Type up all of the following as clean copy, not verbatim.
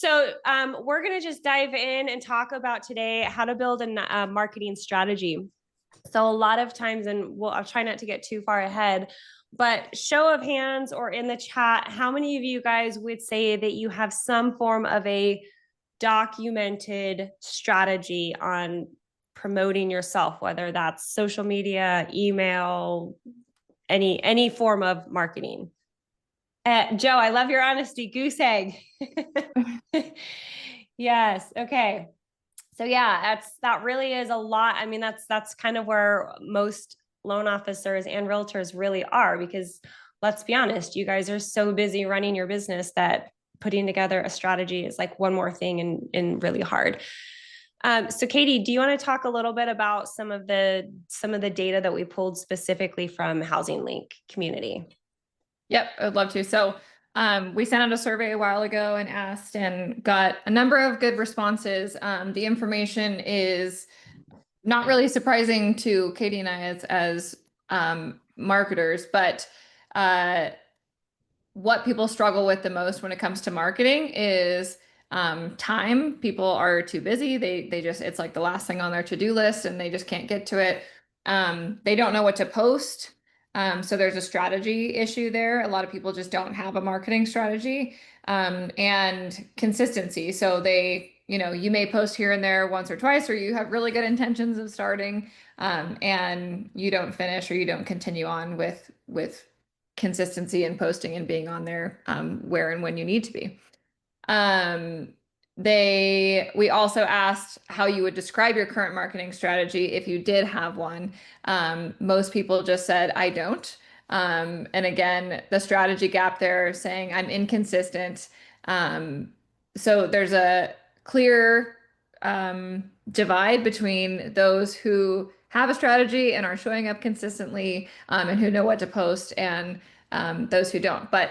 So we're going to just dive in and talk about today how to build a marketing strategy. So a lot of times, and I'll try not to get too far ahead, but show of hands or in the chat, how many of you guys would say that you have some form of a documented strategy on promoting yourself, whether that's social media, email, any form of marketing? Joe, I love your honesty. Goose egg. Yes. Okay. So yeah, that really is a lot. I mean, that's kind of where most loan officers and realtors really are, because let's be honest, you guys are so busy running your business that putting together a strategy is like one more thing and really hard. So Katie, do you want to talk a little bit about some of the data that we pulled specifically from Housing Link community? Yep, I'd love to. So we sent out a survey a while ago and asked and got a number of good responses. The information is not really surprising to Katie and I as marketers, but what people struggle with the most when it comes to marketing is time. People are too busy. They just, it's like the last thing on their to-do list and they just can't get to it. They don't know what to post. So there's a strategy issue there. A lot of people just don't have a marketing strategy, and consistency. So you may post here and there once or twice, or you have really good intentions of starting, and you don't finish or you don't continue on with consistency and posting and being on there, where and when you need to be. We also asked how you would describe your current marketing strategy if you did have one. Most people just said, I don't. And again, the strategy gap there saying I'm inconsistent. So there's a clear divide between those who have a strategy and are showing up consistently, and who know what to post, and those who don't. But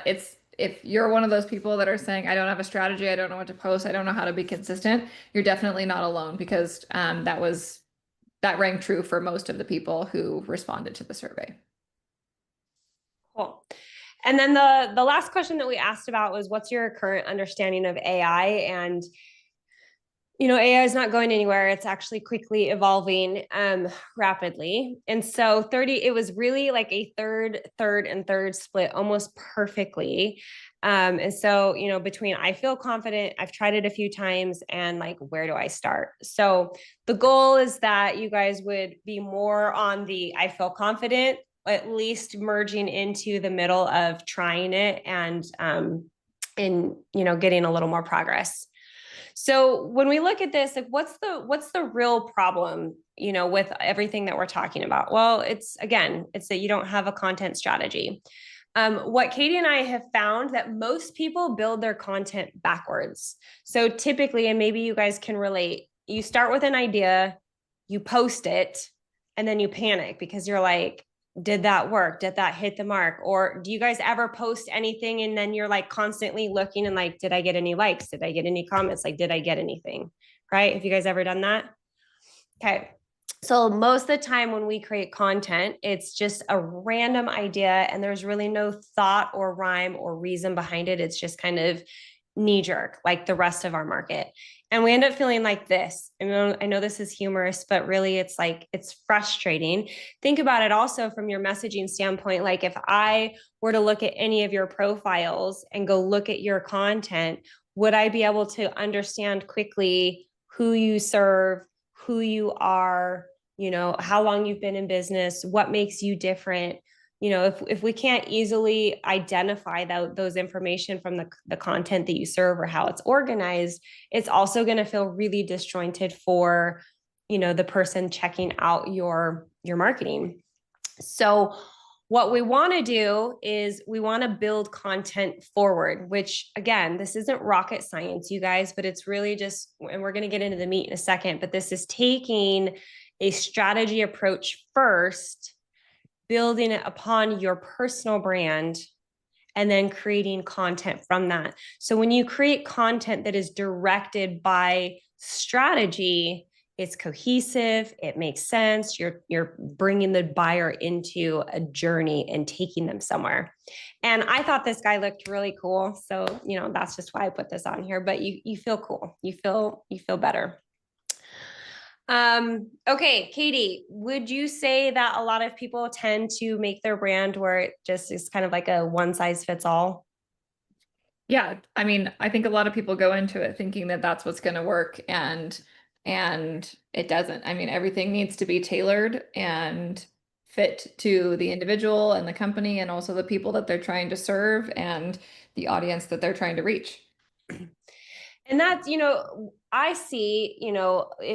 if you're one of those people that are saying, I don't have a strategy, I don't know what to post, I don't know how to be consistent, you're definitely not alone, because that rang true for most of the people who responded to the survey. Cool. And then the last question that we asked about was, what's your current understanding of AI? And AI is not going anywhere. It's actually quickly evolving rapidly. And so it was really like a third, and third split almost perfectly. And so, between I feel confident, I've tried it a few times, and like, where do I start? So the goal is that you guys would be more on the I feel confident, at least merging into the middle of trying it and getting a little more progress. So when we look at this, like, what's the real problem, with everything that we're talking about? Well, it's that you don't have a content strategy. What Katie and I have found that most people build their content backwards. So typically, and maybe you guys can relate, you start with an idea, you post it, and then you panic because you're like, did that work? Did that hit the mark? Or do you guys ever post anything and then you're like constantly looking and like, did I get any likes? Did I get any comments? Like, did I get anything? Right? Have you guys ever done that? Okay. So most of the time when we create content, it's just a random idea and there's really no thought or rhyme or reason behind it. It's just kind of knee jerk, like the rest of our market. And we end up feeling like this. I know this is humorous, but really it's frustrating. Think about it also from your messaging standpoint. Like, if I were to look at any of your profiles and go look at your content, would I be able to understand quickly who you serve, who you are, how long you've been in business, what makes you different? If we can't easily identify those information from the content that you serve or how it's organized, it's also going to feel really disjointed for, the person checking out your marketing. So what we want to do is we want to build content forward, which again, this isn't rocket science, you guys, but it's really just, and we're going to get into the meat in a second, but this is taking a strategy approach first, building it upon your personal brand, and then creating content from that. So when you create content that is directed by strategy, it's cohesive, it makes sense. You're bringing the buyer into a journey and taking them somewhere. And I thought this guy looked really cool, so that's just why I put this on here. But you feel cool, you feel better. Okay, Katie, would you say that a lot of people tend to make their brand where it just is kind of like a one size fits all? Yeah, I mean, I think a lot of people go into it thinking that that's what's going to work, and it doesn't. I mean, everything needs to be tailored and fit to the individual and the company and also the people that they're trying to serve and the audience that they're trying to reach. And that's, I see,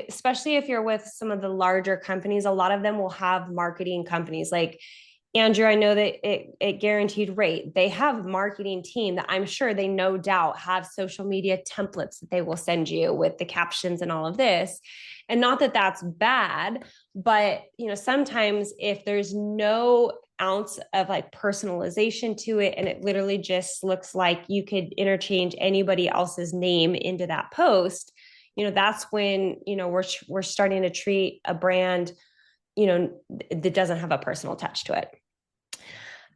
especially if you're with some of the larger companies, a lot of them will have marketing companies like Andrew. I know that it guaranteed rate. They have marketing team that I'm sure they no doubt have social media templates that they will send you with the captions and all of this. And not that that's bad, but sometimes if there's no ounce of like personalization to it and it literally just looks like you could interchange anybody else's name into that post, that's when we're starting to treat a brand that doesn't have a personal touch to it.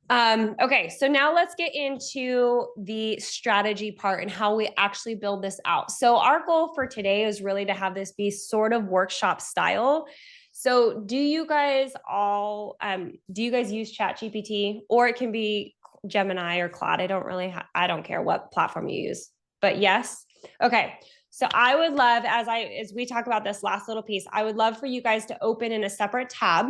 Okay, so now let's get into the strategy part and how we actually build this out. So our goal for today is really to have this be sort of workshop style. So do you guys use ChatGPT, or it can be Gemini or Claude? I don't care what platform you use, but yes. Okay. So I would love, as we talk about this last little piece, I would love for you guys to open in a separate tab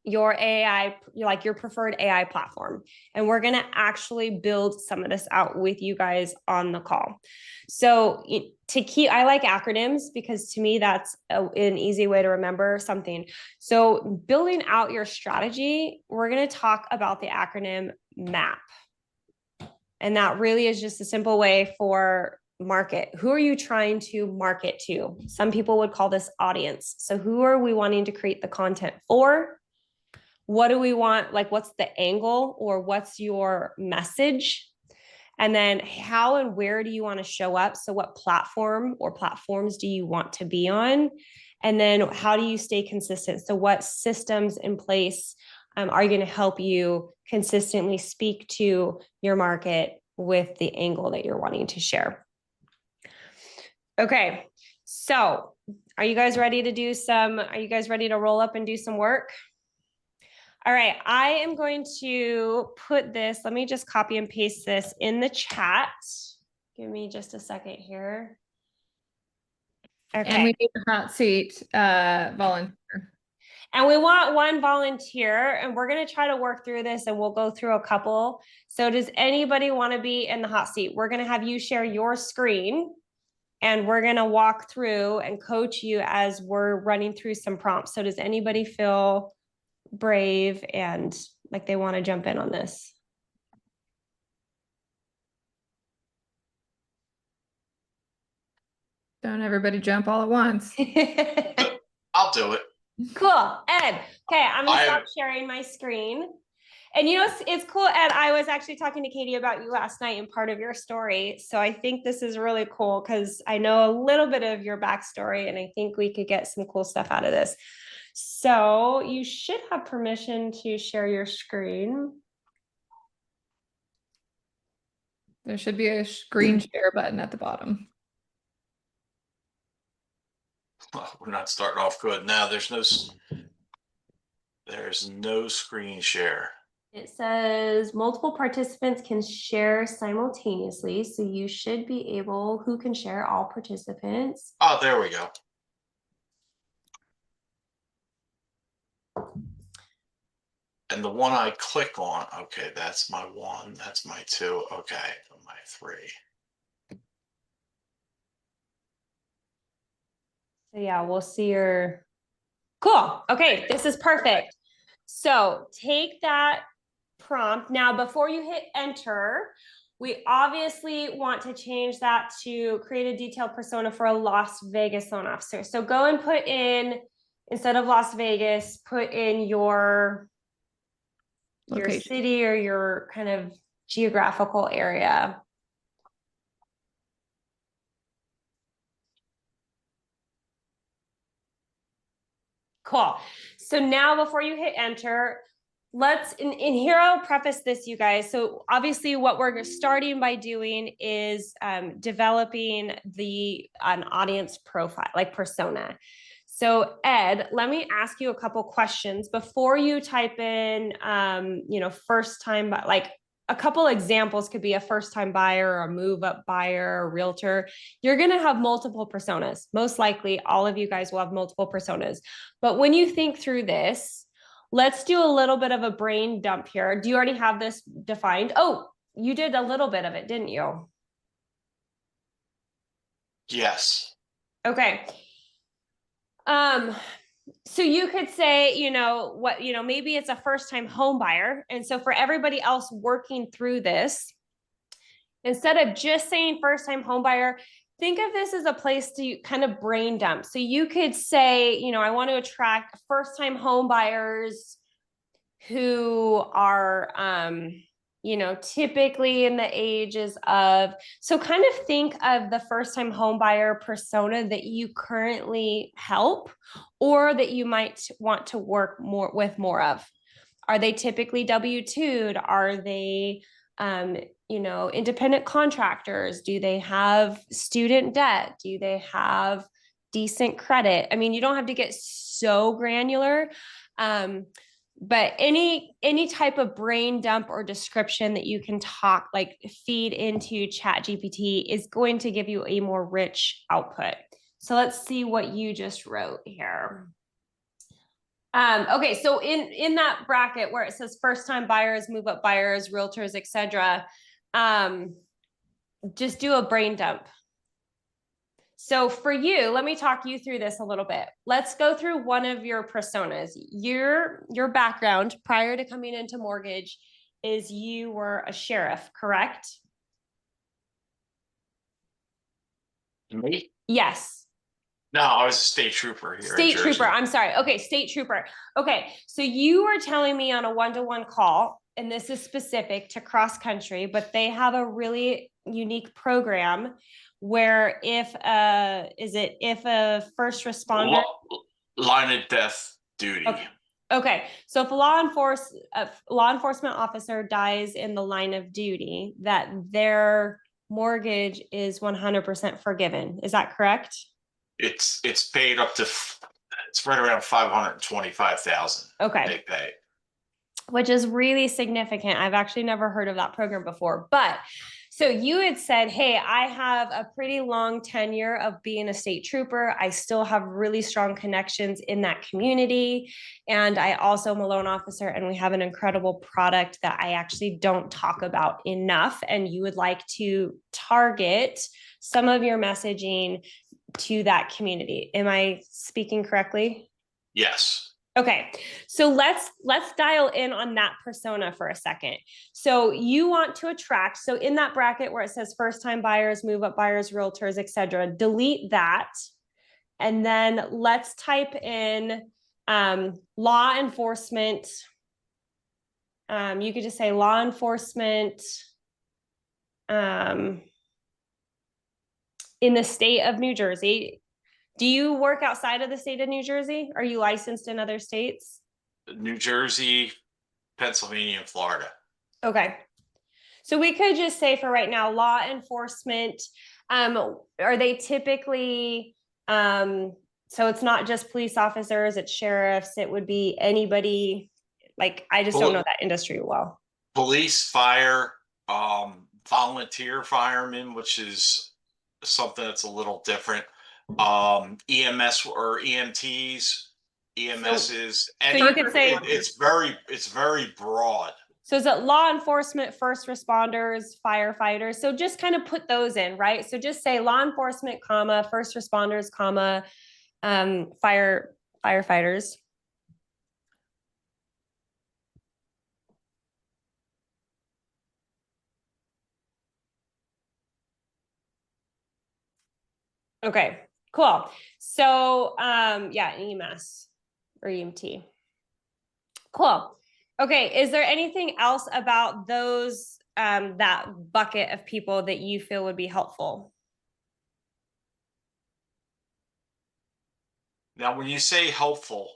your AI, like your preferred AI platform. And we're going to actually build some of this out with you guys on the call. So I like acronyms because to me, that's an easy way to remember something. So building out your strategy, we're going to talk about the acronym MAP. And that really is just a simple way for market. Who are you trying to market to? Some people would call this audience. So who are we wanting to create the content for? What do we want? Like, what's the angle or what's your message? And then how and where do you want to show up? So what platform or platforms do you want to be on? And then how do you stay consistent? So what systems in place are going to help you consistently speak to your market with the angle that you're wanting to share? Okay, so are you guys ready to roll up and do some work? All right, I am going to put this, let me just copy and paste this in the chat. Give me just a second here. Okay. And we need a hot seat volunteer. And we want one volunteer, and we're going to try to work through this and we'll go through a couple. So does anybody want to be in the hot seat? We're going to have you share your screen and we're going to walk through and coach you as we're running through some prompts. So does anybody feel brave and like they want to jump in on this? Don't everybody jump all at once. I'll do it. Cool. Ed, okay, I'm gonna stop sharing my screen. And it's cool, Ed, I was actually talking to Katie about you last night and part of your story. So I think this is really cool because I know a little bit of your backstory and I think we could get some cool stuff out of this. So you should have permission to share your screen. There should be a screen share button at the bottom. Well, we're not starting off good. Now there's no screen share. It says multiple participants can share simultaneously. So you should be able, who can share? All participants. Oh, there we go. And the one I click on, okay, that's my one, that's my two, okay, my three. So yeah, we'll see your, cool. Okay, this is perfect. So take that prompt. Now, before you hit enter, we obviously want to change that to create a detailed persona for a Las Vegas loan officer. So go and put in, instead of Las Vegas, put in your city or your kind of geographical area. Cool. So now before you hit enter, in here, I'll preface this, you guys. So obviously what we're starting by doing is developing an audience profile, like persona. So Ed, let me ask you a couple questions before you type in, first time, like a couple examples could be a first time buyer or a move up buyer or realtor. You're going to have multiple personas. Most likely all of you guys will have multiple personas. But when you think through this, let's do a little bit of a brain dump here. Do you already have this defined? Oh, you did a little bit of it, didn't you? Yes. Okay. So you could say, maybe it's a first time home buyer. And so for everybody else working through this, instead of just saying first time home buyer, think of this as a place to kind of brain dump. So you could say, I want to attract first time home buyers who are, typically in the ages of, so kind of think of the first time home buyer persona that you currently help or that you might want to work more of. Are they typically W-2'd? Are they, independent contractors? Do they have student debt? Do they have decent credit? I mean, you don't have to get so granular. But any type of brain dump or description that you can feed into ChatGPT is going to give you a more rich output. So let's see what you just wrote here. Okay, so in that bracket where it says first time buyers, move up buyers, realtors, etc., just do a brain dump. So for you, let me talk you through this a little bit. Let's go through one of your personas. Your background prior to coming into mortgage is you were a sheriff, correct? Me? Yes. No, I was a state trooper here. State trooper. I'm sorry. Okay, state trooper. Okay, so you were telling me on a one-to-one call, and this is specific to cross country, but they have a really unique program where if a first responder Line of death duty. Okay. So if a law enforcement officer dies in the line of duty, that their mortgage is 100% forgiven. Is that correct? It's paid up to it's right around 525,000. Okay. They pay. Which is really significant. I've actually never heard of that program before. But so you had said, hey, I have a pretty long tenure of being a state trooper. I still have really strong connections in that community. And I also am a loan officer, and we have an incredible product that I actually don't talk about enough. And you would like to target some of your messaging to that community. Am I speaking correctly? Yes. Okay, so let's dial in on that persona for a second. So you want to attract, so in that bracket where it says first time buyers, move up buyers, realtors, etc., delete that. And then let's type in law enforcement. You could just say law enforcement in the state of New Jersey. Do you work outside of the state of New Jersey? Are you licensed in other states? New Jersey, Pennsylvania, and Florida. Okay. So we could just say for right now, law enforcement, are they typically, so it's not just police officers, it's sheriffs, it would be anybody, like, I just don't know that industry well. Police, fire, volunteer firemen, which is something that's a little different. EMS or EMTs, EMSs, and so you could say it's very broad. So is it law enforcement, first responders, firefighters? So just kind of put those in, right? So just say law enforcement, comma, first responders, comma, firefighters. Okay, cool. So yeah, EMS or EMT. Cool. Okay, is there anything else about those that bucket of people that you feel would be helpful? Now, when you say helpful,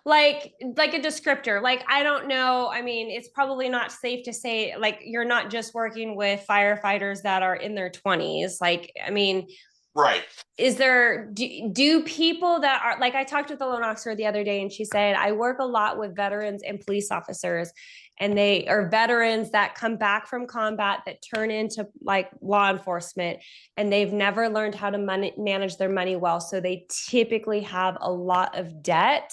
like a descriptor. Like, I don't know. I mean, it's probably not safe to say, like, you're not just working with firefighters that are in their 20s. Like, I mean, Right. is there, do people that are, like, I talked with a loan officer the other day and she said, I work a lot with veterans and police officers, and they are veterans that come back from combat that turn into like law enforcement, and they've never learned how to manage their money well. So they typically have a lot of debt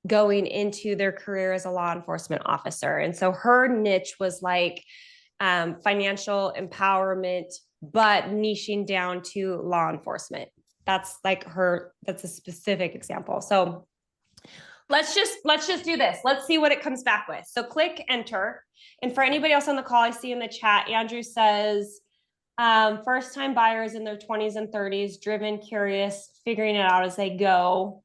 going into their career as a law enforcement officer. And so her niche was like financial empowerment, but niching down to law enforcement. That's like that's a specific example. So let's just do this. Let's see what it comes back with. So click enter. And for anybody else on the call, I see in the chat, Andrew says, first time buyers in their 20s and 30s, driven, curious, figuring it out as they go.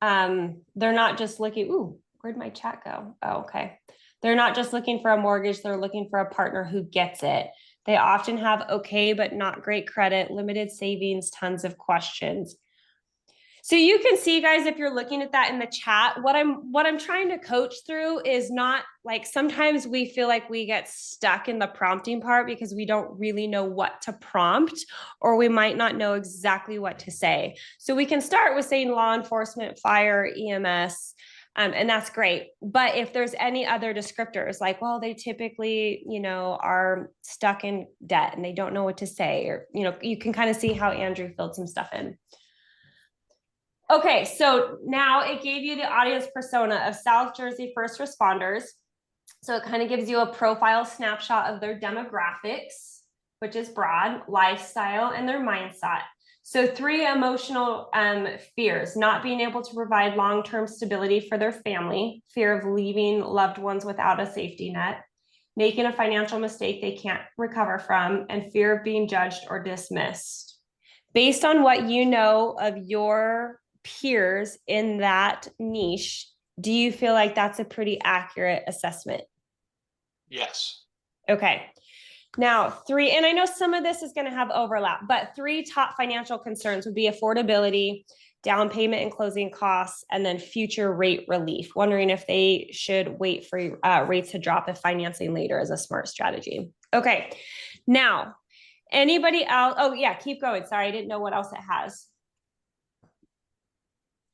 They're not just looking, ooh, where'd my chat go? Oh, okay. They're not just looking for a mortgage. They're looking for a partner who gets it. They often have okay, but not great credit, limited savings, tons of questions. So you can see, guys, if you're looking at that in the chat, what I'm trying to coach through is not like, sometimes we feel like we get stuck in the prompting part because we don't really know what to prompt, or we might not know exactly what to say. So we can start with saying law enforcement, fire, EMS, and that's great. But if there's any other descriptors, like, well, they typically, are stuck in debt and they don't know what to say, or, you can kind of see how Andrew filled some stuff in. Okay, so now it gave you the audience persona of South Jersey first responders. So it kind of gives you a profile snapshot of their demographics, which is broad, lifestyle, and their mindset. So 3 emotional fears: not being able to provide long-term stability for their family, fear of leaving loved ones without a safety net, making a financial mistake they can't recover from, and fear of being judged or dismissed. Based on what you know of your peers in that niche, do you feel like that's a pretty accurate assessment? Yes. Okay. Now, 3, and I know some of this is going to have overlap, but 3 top financial concerns would be affordability, down payment and closing costs, and then future rate relief. Wondering if they should wait for rates to drop if financing later is a smart strategy. Okay. Now, anybody else? Oh yeah, keep going. Sorry, I didn't know what else it has.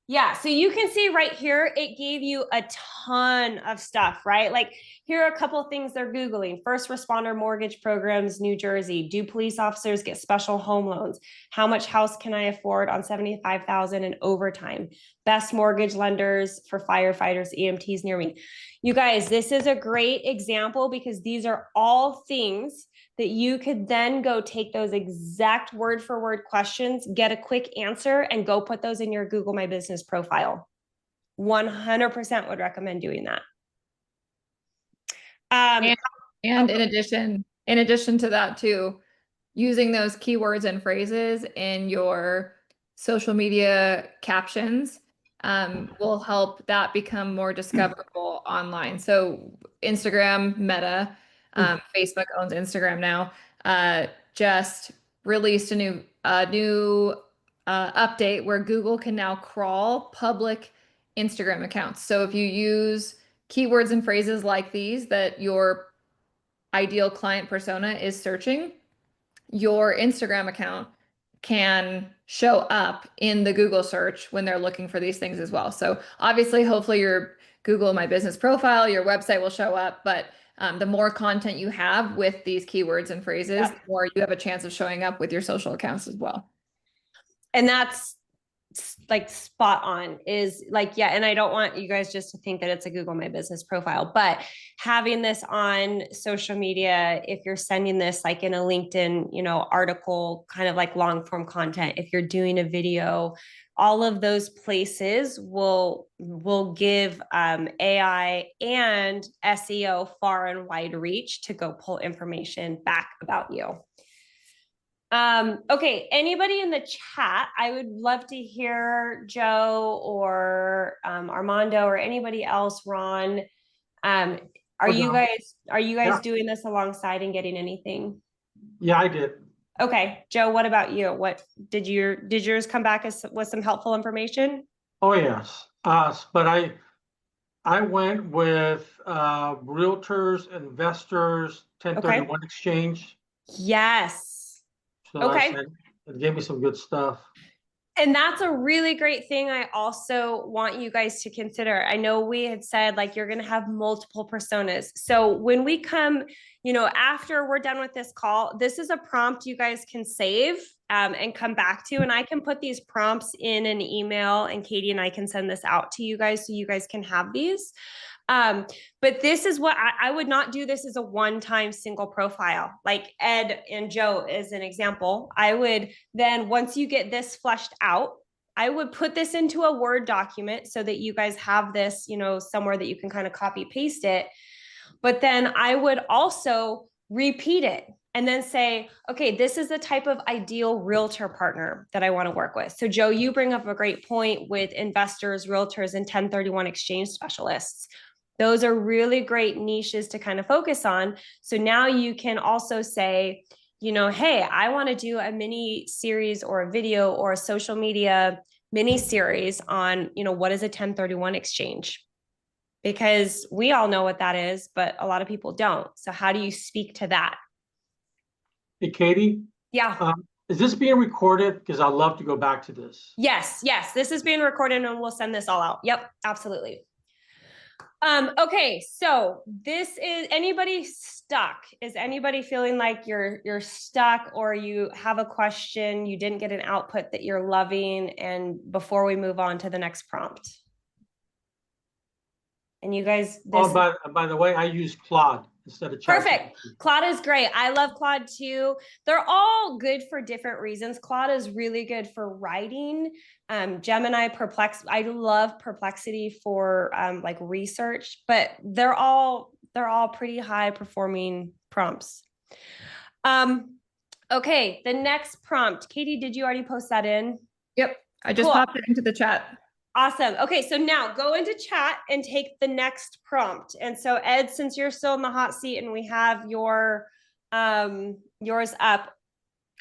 Yeah, so you can see right here, it gave you a ton of stuff, right? Like, here are a couple of things they're Googling. First responder mortgage programs, New Jersey. Do police officers get special home loans? How much house can I afford on $75,000 in overtime? Best mortgage lenders for firefighters, EMTs near me. You guys, this is a great example because these are all things that you could then go take those exact word for word questions, get a quick answer, and go put those in your Google My Business profile. 100% would recommend doing that. And in addition to that too, using those keywords and phrases in your social media captions will help that become more discoverable online. So Instagram, Meta, Facebook owns Instagram now, just released a new update where Google can now crawl public Instagram accounts. So if you use keywords and phrases like these that your ideal client persona is searching, your Instagram account can show up in the Google search when they're looking for these things as well. So obviously, hopefully your Google My Business profile, your website will show up, but the more content you have with these keywords and phrases, the more you have a chance of showing up with your social accounts as well. And that's like spot on, is like, yeah. And I don't want you guys just to think that it's a Google My Business profile, but having this on social media, if you're sending this like in a LinkedIn, article, kind of like long form content, if you're doing a video, all of those places will give AI and SEO far and wide reach to go pull information back about you. Okay, anybody in the chat, I would love to hear Joe or Armando or anybody else, Ron. Are you guys doing this alongside and getting anything? Yeah, I did. Okay, Joe, what about you? What did yours come back with some helpful information? Oh yes. But I went with realtors, investors, Okay. 1031 exchange. Yes. So Okay. it gave me some good stuff. And that's a really great thing I also want you guys to consider. I know we had said like you're going to have multiple personas. So when we come, after we're done with this call, this is a prompt you guys can save and come back to. And I can put these prompts in an email, and Katie and I can send this out to you guys so you guys can have these. But this is what I would not do this as a one-time single profile, like Ed and Joe is an example. I would then, once you get this fleshed out, I would put this into a Word document so that you guys have this, somewhere that you can kind of copy paste it. But then I would also repeat it and then say, okay, this is the type of ideal realtor partner that I want to work with. So Joe, you bring up a great point with investors, realtors, and 1031 exchange specialists. Those are really great niches to kind of focus on. So now you can also say, hey, I want to do a mini series or a video or a social media mini series on, what is a 1031 exchange? Because we all know what that is, but a lot of people don't. So how do you speak to that? Hey, Katie, Yeah. is this being recorded? Because I'd love to go back to this. Yes. This is being recorded and we'll send this all out. Yep, absolutely. Okay, so this is anybody stuck? Is anybody feeling like you're stuck, or you have a question, you didn't get an output that you're loving, and before we move on to the next prompt? And you guys, by the way, I use Claude instead of ChatGPT. Perfect. Claude is great. I love Claude too. They're all good for different reasons. Claude is really good for writing. Gemini, I love Perplexity for like research, but they're all pretty high performing prompts. Okay, the next prompt. Katie, did you already post that in? Yep. I just popped it into the chat. Awesome. Okay, so now go into chat and take the next prompt. And so Ed, since you're still in the hot seat and we have yours up,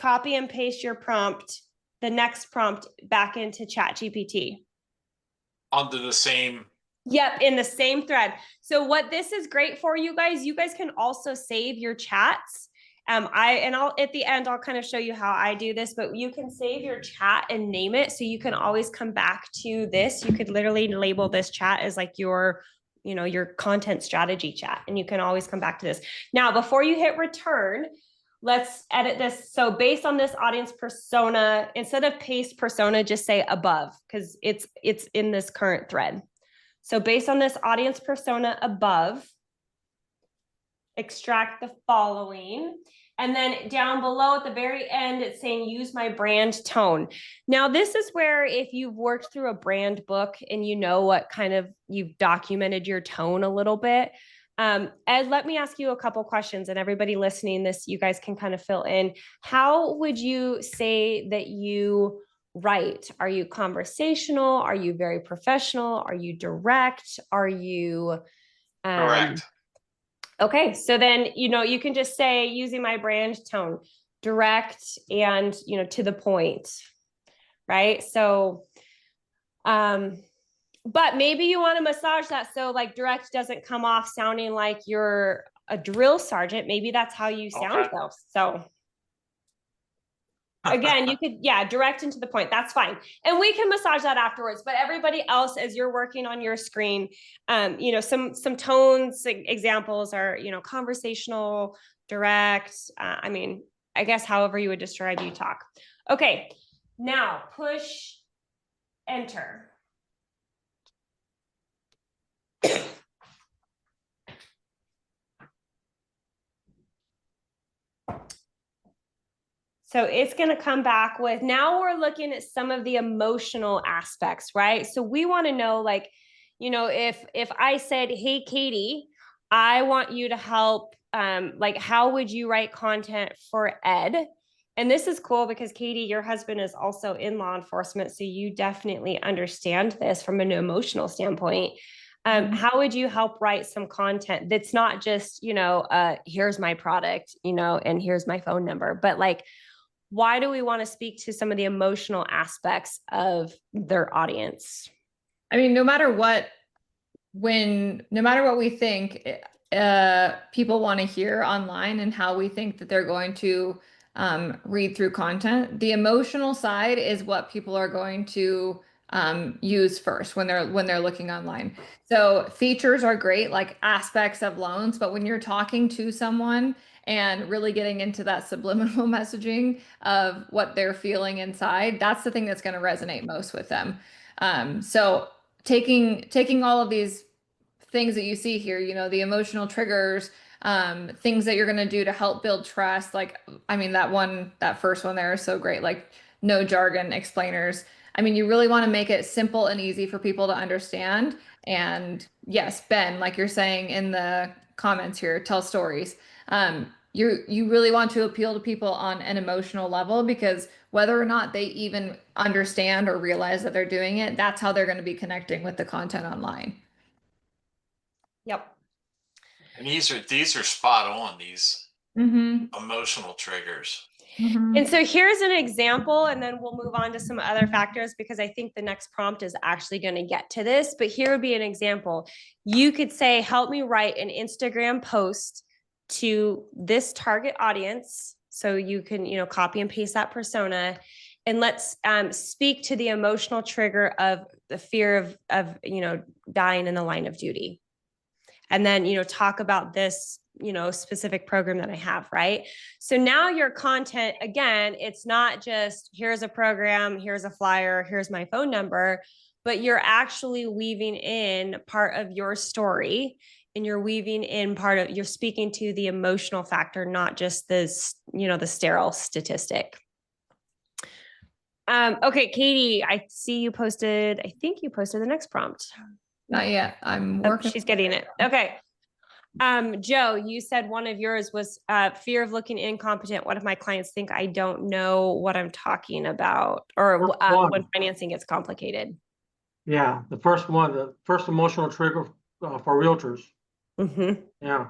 copy and paste your prompt, the next prompt back into ChatGPT. Under the same. Yep, in the same thread. So what this is great for you guys can also save your chats. I'll at the end, I'll kind of show you how I do this, but you can save your chat and name it. So you can always come back to this. You could literally label this chat as like your content strategy chat, and you can always come back to this. Now, before you hit return, let's edit this. So based on this audience persona, instead of paste persona, just say above, because it's in this current thread. So based on this audience persona above, extract the following. And then down below at the very end, it's saying use my brand tone. Now, this is where if you've worked through a brand book and you know what kind of you've documented your tone a little bit. Ed, let me ask you a couple questions, and everybody listening this, you guys can kind of fill in. How would you say that you write? Are you conversational? Are you very professional? Are you direct? Are you Correct. Okay, so then, you can just say using my brand tone, direct and, to the point, right? So, but maybe you want to massage that. So like direct doesn't come off sounding like you're a drill sergeant. Maybe that's how you sound though. So again, you could, direct and to the point. That's fine. And we can massage that afterwards. But everybody else, as you're working on your screen, some tones, examples are, conversational, direct. I guess however you would describe you talk. Okay, now push enter. So it's going to come back with, now we're looking at some of the emotional aspects, right? So we want to know, like, if I said, hey, Katie, I want you to help, like, how would you write content for Ed? And this is cool because Katie, your husband is also in law enforcement. So you definitely understand this from an emotional standpoint. How would you help write some content that's not just, here's my product, and here's my phone number, but like, why do we want to speak to some of the emotional aspects of their audience? I mean, no matter what we think people want to hear online and how we think that they're going to read through content, the emotional side is what people are going to use first when they're looking online. So features are great, like aspects of loans, but when you're talking to someone and really getting into that subliminal messaging of what they're feeling inside, that's the thing that's going to resonate most with them. So taking all of these things that you see here, you know, the emotional triggers, things that you're going to do to help build trust. Like, I mean, that first one there is so great. Like no jargon explainers. I mean, you really want to make it simple and easy for people to understand. And yes, Ben, like you're saying in the comments here, tell stories. You really want to appeal to people on an emotional level, because whether or not they even understand or realize that they're doing it, that's how they're going to be connecting with the content online. Yep. And these are spot on, these emotional triggers. And so here's an example, and then we'll move on to some other factors, because I think the next prompt is actually going to get to this. But here would be an example. You could say, help me write an Instagram post to this target audience. So you can, you know, copy and paste that persona, and let's speak to the emotional trigger of the fear of, you know, dying in the line of duty. And then, you know, talk about this, you know, specific program that I have, right? So now your content, again, it's not just here's a program, here's a flyer, here's my phone number, but you're actually weaving in part of your story, and you're weaving in you're speaking to the emotional factor, not just this, you know, the sterile statistic. Okay, Katie, I see you posted, I think you posted the next prompt. Not yet. I'm working. She's getting it. Okay. Joe, you said one of yours was fear of looking incompetent. What if my clients think I don't know what I'm talking about, or when financing gets complicated? Yeah, the first emotional trigger for realtors. Mm-hmm. Yeah.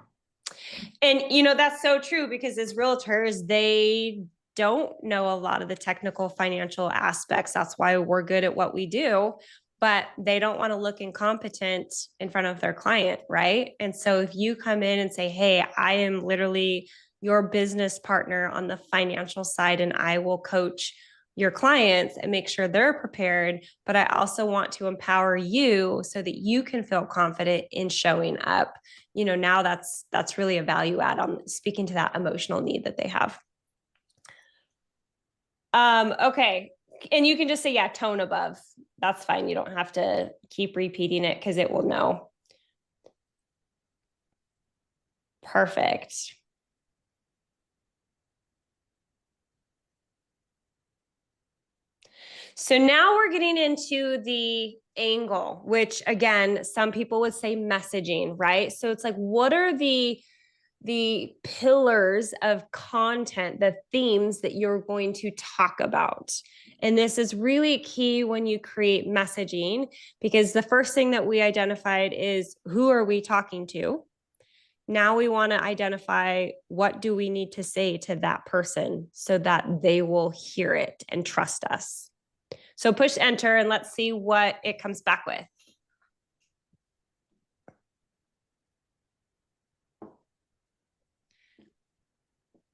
And, you know, that's so true, because as realtors, they don't know a lot of the technical financial aspects. That's why we're good at what we do, but they don't want to look incompetent in front of their client, right? And so if you come in and say, hey, I am literally your business partner on the financial side, and I will coach your clients and make sure they're prepared, but I also want to empower you so that you can feel confident in showing up. You know, now that's really a value add on speaking to that emotional need that they have. Okay. And you can just say, yeah, tone above. That's fine. You don't have to keep repeating it, because it will know. Perfect. So now we're getting into the angle, which again, some people would say messaging, right? So it's like, what are the pillars of content, the themes that you're going to talk about? And this is really key when you create messaging, because the first thing that we identified is, who are we talking to? Now we want to identify, what do we need to say to that person so that they will hear it and trust us? So push enter and let's see what it comes back with.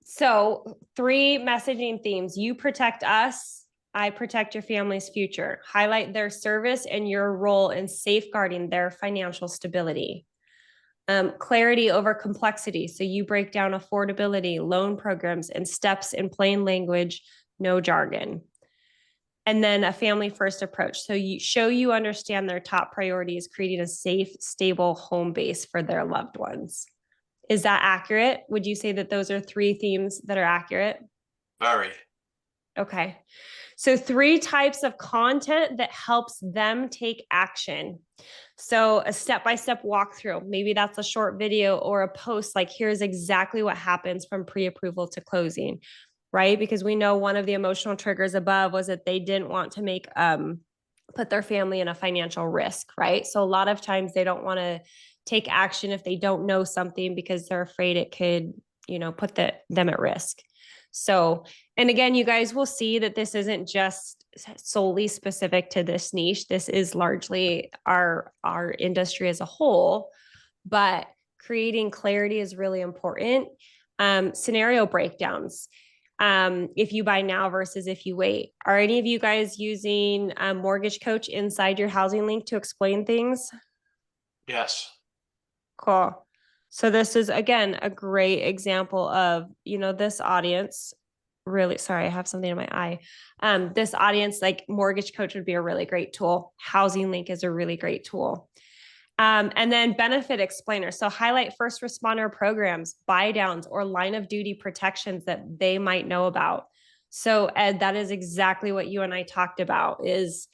So 3 messaging themes: you protect us, I protect your family's future. Highlight their service and your role in safeguarding their financial stability. Clarity over complexity. So you break down affordability, loan programs, and steps in plain language, no jargon. And then a family first approach. So you understand their top priority is creating a safe, stable home base for their loved ones. Is that accurate? Would you say that those are 3 themes that are accurate? Very. Okay. So 3 types of content that helps them take action. So a step-by-step walkthrough, maybe that's a short video or a post, like here's exactly what happens from pre-approval to closing, right? Because we know one of the emotional triggers above was that they didn't want to make put their family in a financial risk, right? So a lot of times they don't want to take action if they don't know something, because they're afraid it could, you know, put them at risk. So And again, you guys will see that this isn't just solely specific to this niche. This is largely our industry as a whole, but creating clarity is really important. Scenario breakdowns. If you buy now versus if you wait. Are any of you guys using a mortgage coach inside your housing link to explain things? Yes. Cool. So this is, again, a great example of, this audience really, sorry, I have something in my eye. This audience, like mortgage coach would be a really great tool. Housing link is a really great tool. And then benefit explainer. So highlight first responder programs, buy downs, or line of duty protections that they might know about. So Ed, that is exactly what you and I talked about is,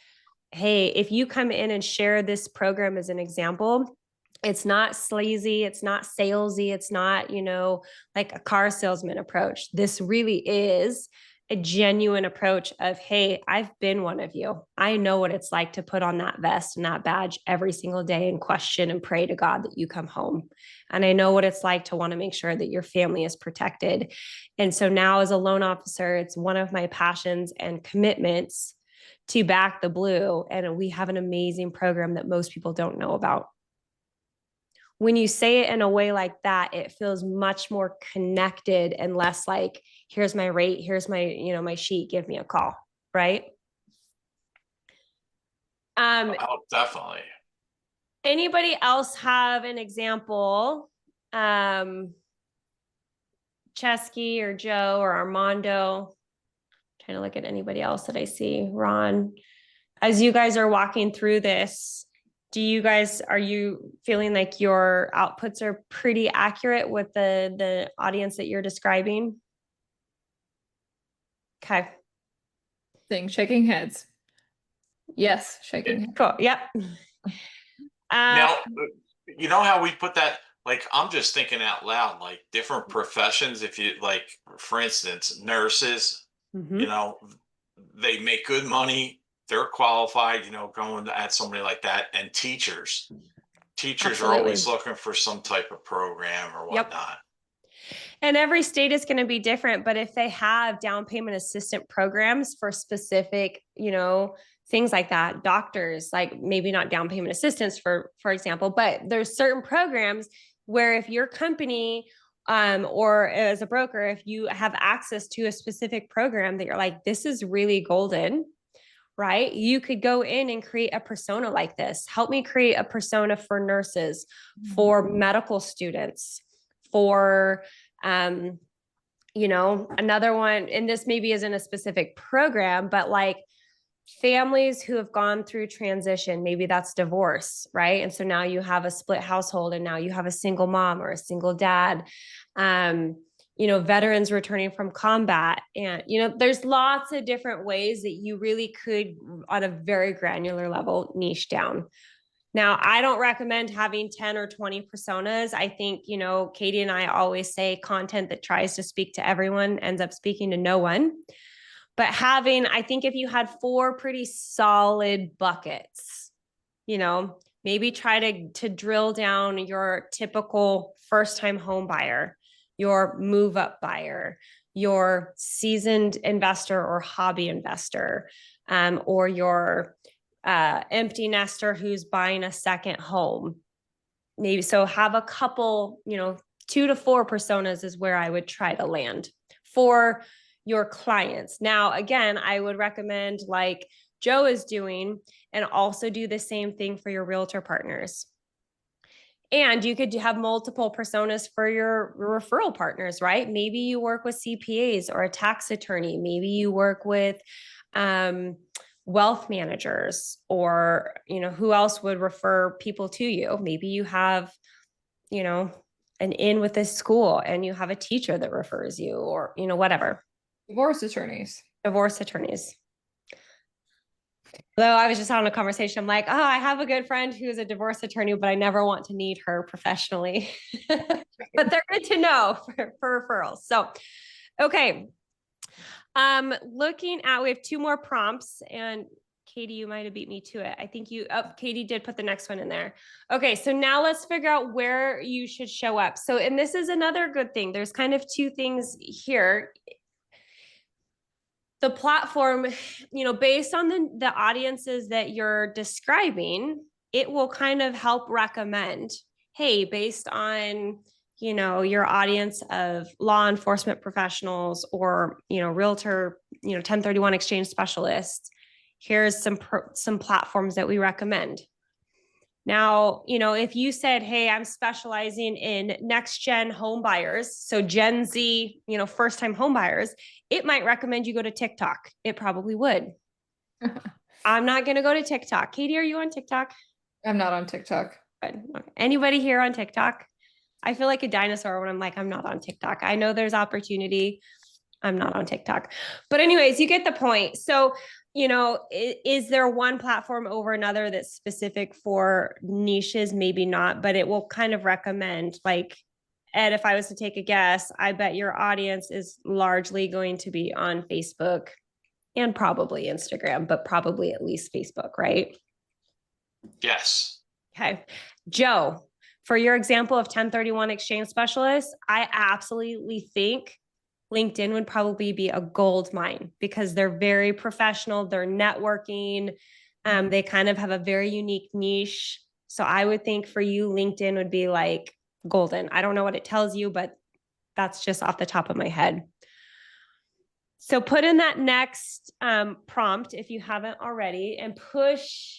hey, if you come in and share this program as an example, it's not sleazy, it's not salesy, it's not, like a car salesman approach. This really is a genuine approach of, hey, I've been one of you. I know what it's like to put on that vest and that badge every single day and question and pray to God that you come home. And I know what it's like to want to make sure that your family is protected. And so now as a loan officer, it's one of my passions and commitments to back the blue. And we have an amazing program that most people don't know about. When you say it in a way like that, it feels much more connected and less like, here's my rate, here's my, my sheet, give me a call, right? Oh, definitely. Anybody else have an example? Chesky or Joe or Armando? I'm trying to look at anybody else that I see. Ron, as you guys are walking through this, are you feeling like your outputs are pretty accurate with the audience that you're describing? Okay. Shaking heads. Yes, shaking heads. Cool. Yep. Now, you know how we put that, like, I'm just thinking out loud, like different professions. If you like, for instance, nurses, they make good money. They're qualified, going at somebody like that. And teachers Absolutely. are always looking for some type of program or whatnot. Yep. And every state is going to be different, but if they have down payment assistant programs for specific, things like that, doctors, like maybe not down payment assistance for example, but there's certain programs where if your company or as a broker, if you have access to a specific program that you're like, this is really golden, right? You could go in and create a persona like this. Help me create a persona for nurses, for medical students, for, another one, and this maybe isn't a specific program, but like families who have gone through transition, maybe that's divorce, right? And so now you have a split household and now you have a single mom or a single dad, veterans returning from combat. And, there's lots of different ways that you really could, on a very granular level, niche down. Now, I don't recommend having 10 or 20 personas. I think, Katie and I always say content that tries to speak to everyone ends up speaking to no one. But I think if you had 4 pretty solid buckets, maybe try to drill down your typical first-time home buyer, your move-up buyer, your seasoned investor or hobby investor, or your empty nester who's buying a second home. Maybe so have a couple, 2 to 4 personas is where I would try to land for your clients. Now, again, I would recommend, like Joe is doing, and also do the same thing for your realtor partners. And you could have multiple personas for your referral partners, right? Maybe you work with CPAs or a tax attorney. Maybe you work with wealth managers, or, who else would refer people to you? Maybe you have, an in with this school and you have a teacher that refers you, or, whatever. Divorce attorneys. Though I was just having a conversation, I'm like, I have a good friend who's a divorce attorney, but I never want to need her professionally. But they're good to know for referrals. So, okay. We have 2 more prompts, and Katie, you might have beat me to it. I think Katie did put the next one in there. Okay, so now let's figure out where you should show up. So, and this is another good thing. There's kind of 2 things here. the platform, based on the audiences that you're describing, it will kind of help recommend, hey, based on, your audience of law enforcement professionals or, realtor, 1031 exchange specialists, here's some platforms that we recommend. Now, if you said, hey, I'm specializing in next gen home buyers, so Gen Z, first time home buyers, it might recommend you go to TikTok. It probably would. I'm not going to go to TikTok. Katie, are you on TikTok? I'm not on TikTok. Good. Okay. Anybody here on TikTok? I feel like a dinosaur when I'm like, I'm not on TikTok. I know there's opportunity. I'm not on TikTok. But anyways, you get the point. So, is there one platform over another that's specific for niches? Maybe not, but it will kind of recommend, like, Ed, if I was to take a guess, I bet your audience is largely going to be on Facebook and probably Instagram, but probably at least Facebook, right? Yes. Okay. Joe, for your example of 1031 exchange specialists, I absolutely think LinkedIn would probably be a gold mine because they're very professional. They're networking. They kind of have a very unique niche. So I would think for you, LinkedIn would be like golden. I don't know what it tells you, but that's just off the top of my head. So put in that next prompt if you haven't already and push.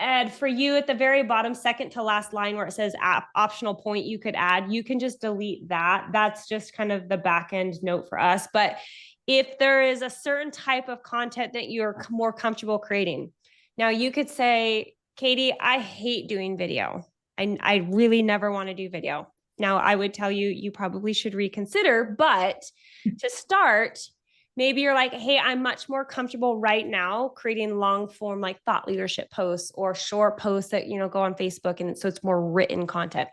Ed, for you at the very bottom, second to last line where it says optional point you could add, you can just delete that. That's just kind of the back end note for us. But if there is a certain type of content that you're more comfortable creating, now you could say, Katie, I hate doing video. I really never want to do video. Now I would tell you, you probably should reconsider, but to start, maybe you're like, hey, I'm much more comfortable right now creating long form, like thought leadership posts or short posts that, go on Facebook. And so it's more written content.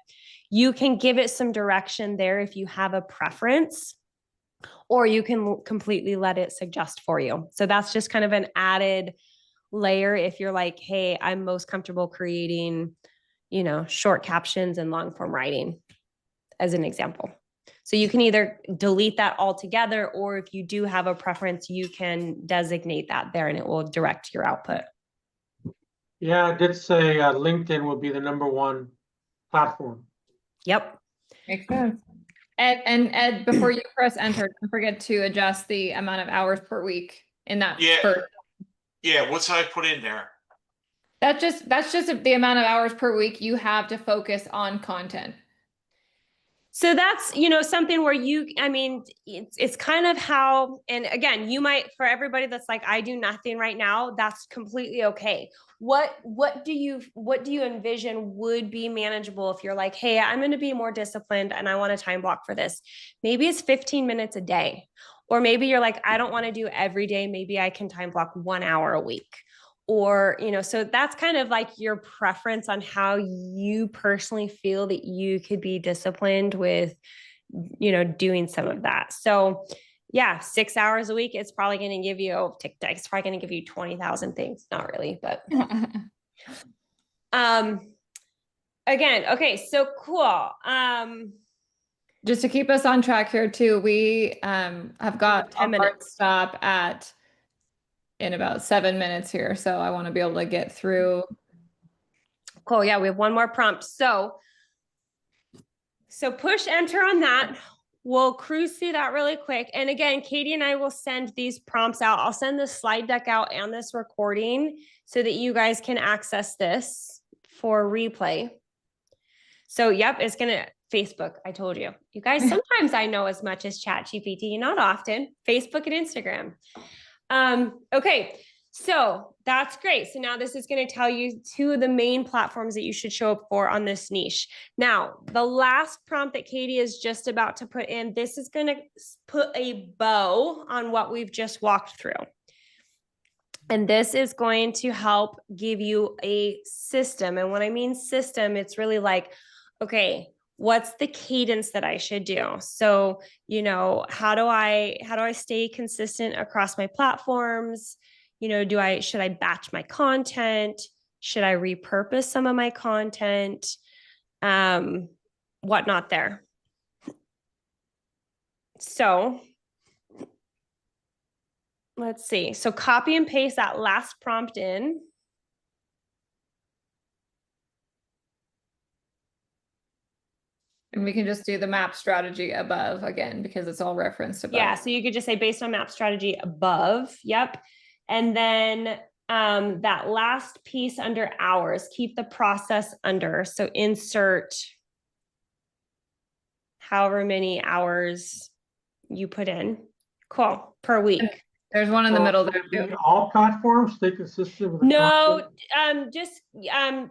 You can give it some direction there if you have a preference, or you can completely let it suggest for you. So that's just kind of an added layer. If you're like, hey, I'm most comfortable creating, short captions and long form writing as an example. So you can either delete that altogether, or if you do have a preference, you can designate that there and it will direct your output. Yeah, I did say LinkedIn will be the #1 platform. Yep. Makes sense. Ed, before you press enter, don't forget to adjust the amount of hours per week in that. Yeah, what's I put in there? That's just the amount of hours per week you have to focus on content. So that's, something where it's kind of how, and again, you might, for everybody that's like, I do nothing right now, that's completely okay. What do you envision would be manageable if you're like, hey, I'm going to be more disciplined and I want a time block for this. Maybe it's 15 minutes a day, or maybe you're like, I don't want to do every day. Maybe I can time block 1 hour a week. Or, so that's kind of like your preference on how you personally feel that you could be disciplined with, doing some of that. So yeah, 6 hours a week, it's probably going to give you, TikTok, it's probably going to give you 20,000 things. Not really, but, again, okay. So cool. Just to keep us on track here too, we, have got 10 minutes stop in about 7 minutes here. So I want to be able to get through. Cool. Yeah. We have one more prompt. So push enter on that. We'll cruise through that really quick. And again, Katie and I will send these prompts out. I'll send the slide deck out and this recording so that you guys can access this for replay. So yep, it's going to Facebook. I told you, you guys, sometimes I know as much as ChatGPT, not often. Facebook and Instagram. Okay, so that's great. So now this is going to tell you 2 of the main platforms that you should show up for on this niche. Now, the last prompt that Katie is just about to put in, this is going to put a bow on what we've just walked through. And this is going to help give you a system. And when I mean system, it's really like, okay, what's the cadence that I should do? So, how do I stay consistent across my platforms? Should I batch my content? Should I repurpose some of my content? Whatnot there. So let's see. So copy and paste that last prompt in. And we can just do the map strategy above again, because it's all referenced above. Yeah, so you could just say based on map strategy above. Yep. And then that last piece under hours, keep the process under. So insert however many hours you put in. Cool. Per week. There's one in the middle there too. All platforms stay consistent with the No, content? just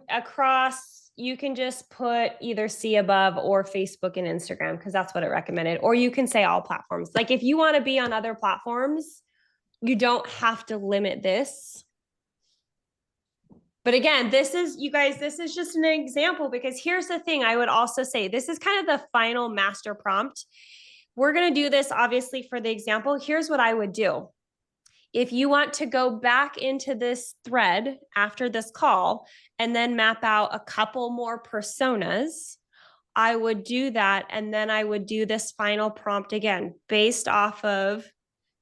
across, you can just put either see above or Facebook and Instagram, because that's what it recommended. Or you can say all platforms. Like if you want to be on other platforms, you don't have to limit this. But again, this is, you guys, this is just an example, because here's the thing I would also say, this is kind of the final master prompt. We're going to do this obviously for the example. Here's what I would do. If you want to go back into this thread after this call and then map out a couple more personas, I would do that. And then I would do this final prompt again, based off of,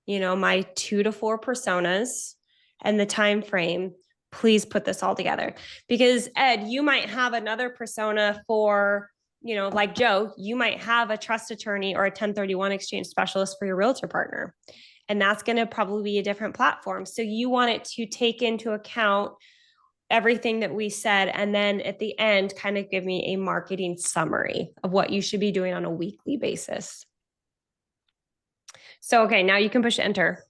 you know, my 2 to 4 personas and the time frame. Please put this all together, because Ed, you might have another persona for, you know, like Joe, you might have a trust attorney or a 1031 exchange specialist for your realtor partner. And that's going to probably be a different platform. So you want it to take into account everything that we said. And then at the end, kind of give me a marketing summary of what you should be doing on a weekly basis. So, okay, now you can push enter.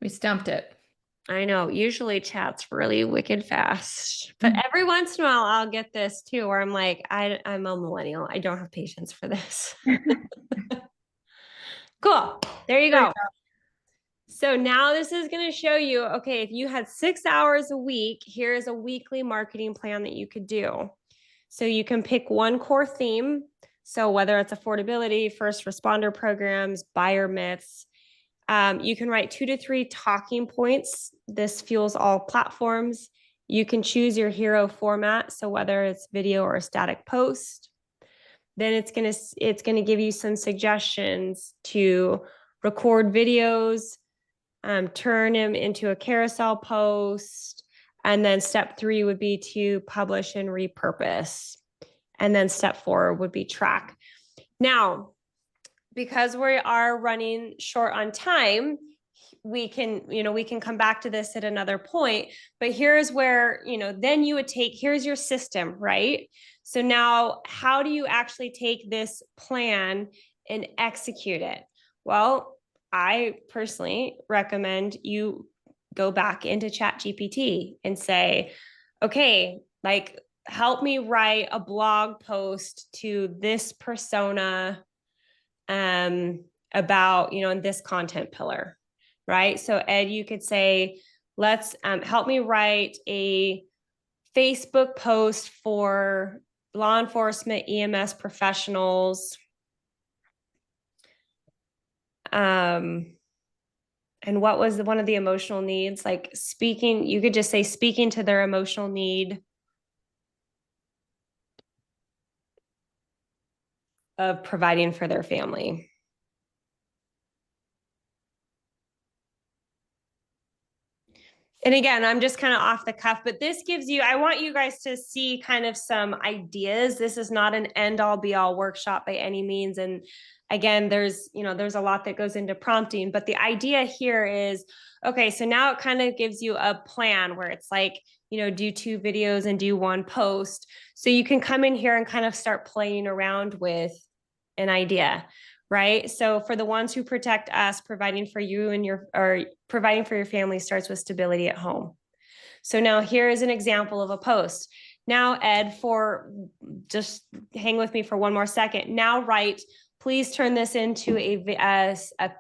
We stumped it. I know, usually chat's really wicked fast, but every once in a while I'll get this too, where I'm like, I'm a millennial. I don't have patience for this. Cool. There you go. So now this is going to show you, okay, if you had 6 hours a week, here's a weekly marketing plan that you could do. So you can pick one core theme. So whether it's affordability, first responder programs, buyer myths, you can write 2 to 3 talking points. This fuels all platforms. You can choose your hero format. So whether it's video or a static post, then it's gonna give you some suggestions to record videos, turn them into a carousel post. And then step 3 would be to publish and repurpose. And then step 4 would be track. Now, because we are running short on time, we can come back to this at another point, but here's where, then you would take, here's your system, right? So now how do you actually take this plan and execute it? Well, I personally recommend you go back into ChatGPT and say, okay, like help me write a blog post to this persona about, in this content pillar, right? So Ed, you could say, let's help me write a Facebook post for law enforcement, EMS professionals. And what was one of the emotional needs? Like speaking, you could just say speaking to their emotional need of providing for their family. And again, I'm just kind of off the cuff, but this gives you, I want you guys to see kind of some ideas. This is not an end all be all workshop by any means. And again, there's a lot that goes into prompting, but the idea here is, okay, so now it kind of gives you a plan where it's like, do 2 videos and do 1 post. So you can come in here and kind of start playing around with an idea. Right. So for the ones who protect us, providing for you or providing for your family starts with stability at home. So now here is an example of a post. Now, Ed, just hang with me for one more second. Now write, please turn this into a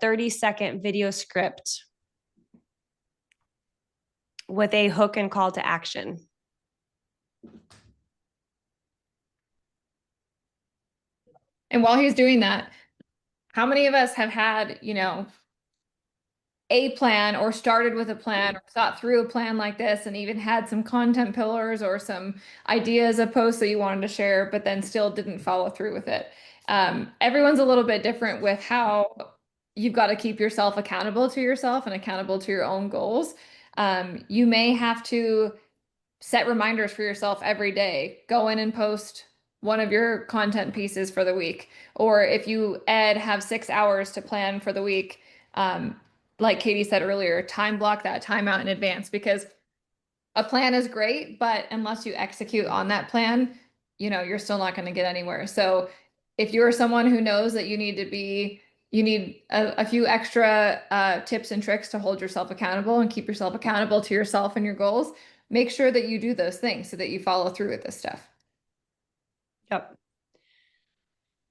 30-second video script with a hook and call to action. And while he's doing that, how many of us have had, a plan or started with a plan or thought through a plan like this and even had some content pillars or some ideas of posts that you wanted to share, but then still didn't follow through with it. Everyone's a little bit different with how you've got to keep yourself accountable to yourself and accountable to your own goals. You may have to set reminders for yourself every day. Go in and post one of your content pieces for the week. Or if you, Ed, have 6 hours to plan for the week, like Katie said earlier, time block that time out in advance, because a plan is great, but unless you execute on that plan, you're still not going to get anywhere. So if you're someone who knows that you need a few extra tips and tricks to hold yourself accountable and keep yourself accountable to yourself and your goals, make sure that you do those things so that you follow through with this stuff. Yep.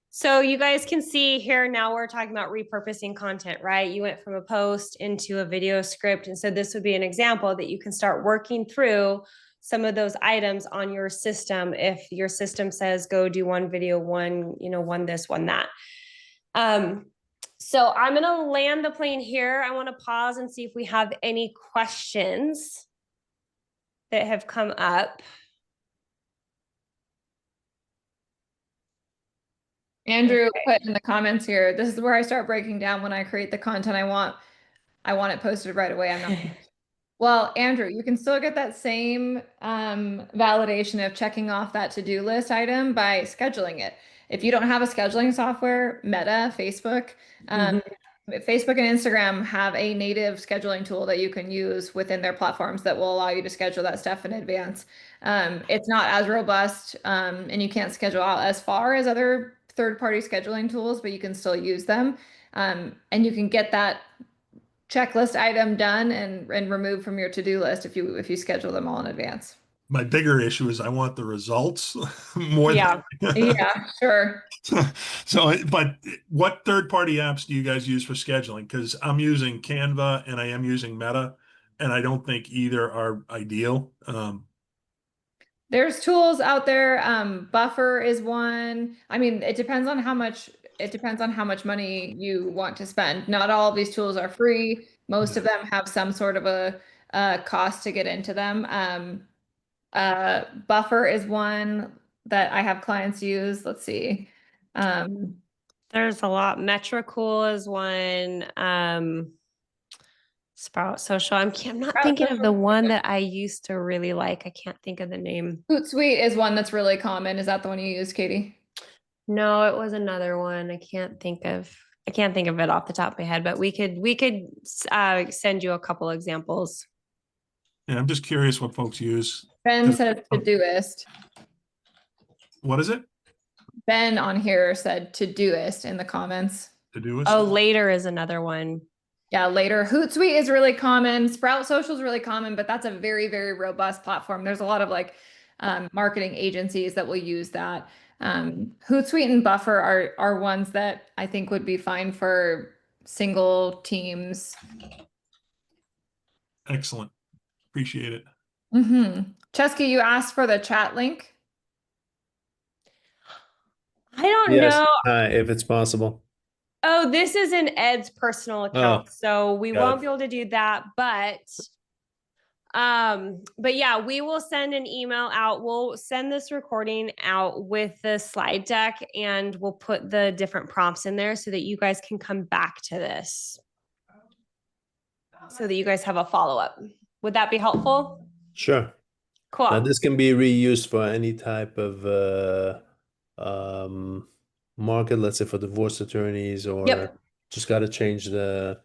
So you guys can see here now we're talking about repurposing content, right? You went from a post into a video script. And so this would be an example that you can start working through some of those items on your system. If your system says, go do one video, one this, one that. So I'm going to land the plane here. I want to pause and see if we have any questions that have come up. Andrew put in the comments here, this is where I start breaking down when I create the content I want it posted right away. I'm not. Well, Andrew, you can still get that same validation of checking off that to-do list item by scheduling it. If you don't have a scheduling software, Meta, Facebook, Facebook and Instagram have a native scheduling tool that you can use within their platforms that will allow you to schedule that stuff in advance. It's not as robust and you can't schedule out as far as other third-party scheduling tools, but you can still use them. And you can get that checklist item done and removed from your to-do list if you schedule them all in advance. My bigger issue is I want the results more than yeah, sure. So, but what third-party apps do you guys use for scheduling? Because I'm using Canva and I am using Meta, and I don't think either are ideal. There's tools out there. Buffer is one. I mean, it depends on how much money you want to spend. Not all of these tools are free. Most of them have some sort of a cost to get into them. Buffer is one that I have clients use. Let's see. There's a lot. Metricool is one. Sprout Social. I'm not thinking of the one that I used to really like. I can't think of the name. Hootsuite is one that's really common. Is that the one you use, Katie? No, it was another one. I can't think of it off the top of my head, but we could send you a couple examples. Yeah, I'm just curious what folks use. Ben says Todoist. What is it? Ben on here said Todoist in the comments. Todoist? Oh, Later is another one. Yeah, Later. Hootsuite is really common. Sprout Social is really common, but that's a very, very robust platform. There's a lot of marketing agencies that will use that. Hootsuite and Buffer are ones that I think would be fine for single teams. Excellent. Appreciate it. Chesky, you asked for the chat link. I don't know if it's possible. Oh, this is in Ed's personal account, so we won't be able to do that. But yeah, we will send an email out. We'll send this recording out with the slide deck, and we'll put the different prompts in there so that you guys can come back to this, so that you guys have a follow-up. Would that be helpful? Sure. Cool. Now this can be reused for any type of market, let's say for divorce attorneys, or just got to change the.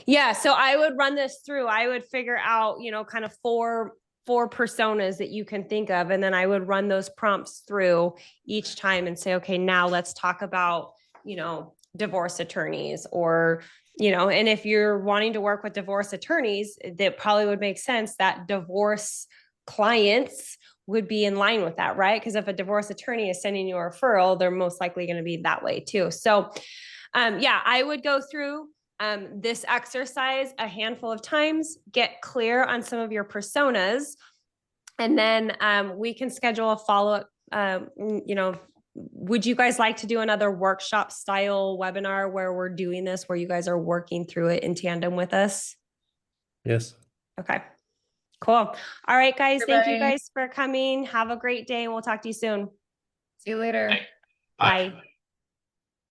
Yeah, so I would run this through. I would figure out, kind of four personas that you can think of, and then I would run those prompts through each time and say, okay, now let's talk about, divorce attorneys, or and if you're wanting to work with divorce attorneys, that probably would make sense that divorce clients would be in line with that, right? Because if a divorce attorney is sending you a referral, they're most likely going to be that way too. So, yeah, I would go through this exercise a handful of times, get clear on some of your personas, and then we can schedule a follow-up, would you guys like to do another workshop style webinar where we're doing this, where you guys are working through it in tandem with us? Yes. Okay, cool. All right, guys. Thank you Everybody. guys for coming. Have a great day and we'll talk to you soon. See you later. Bye. Bye.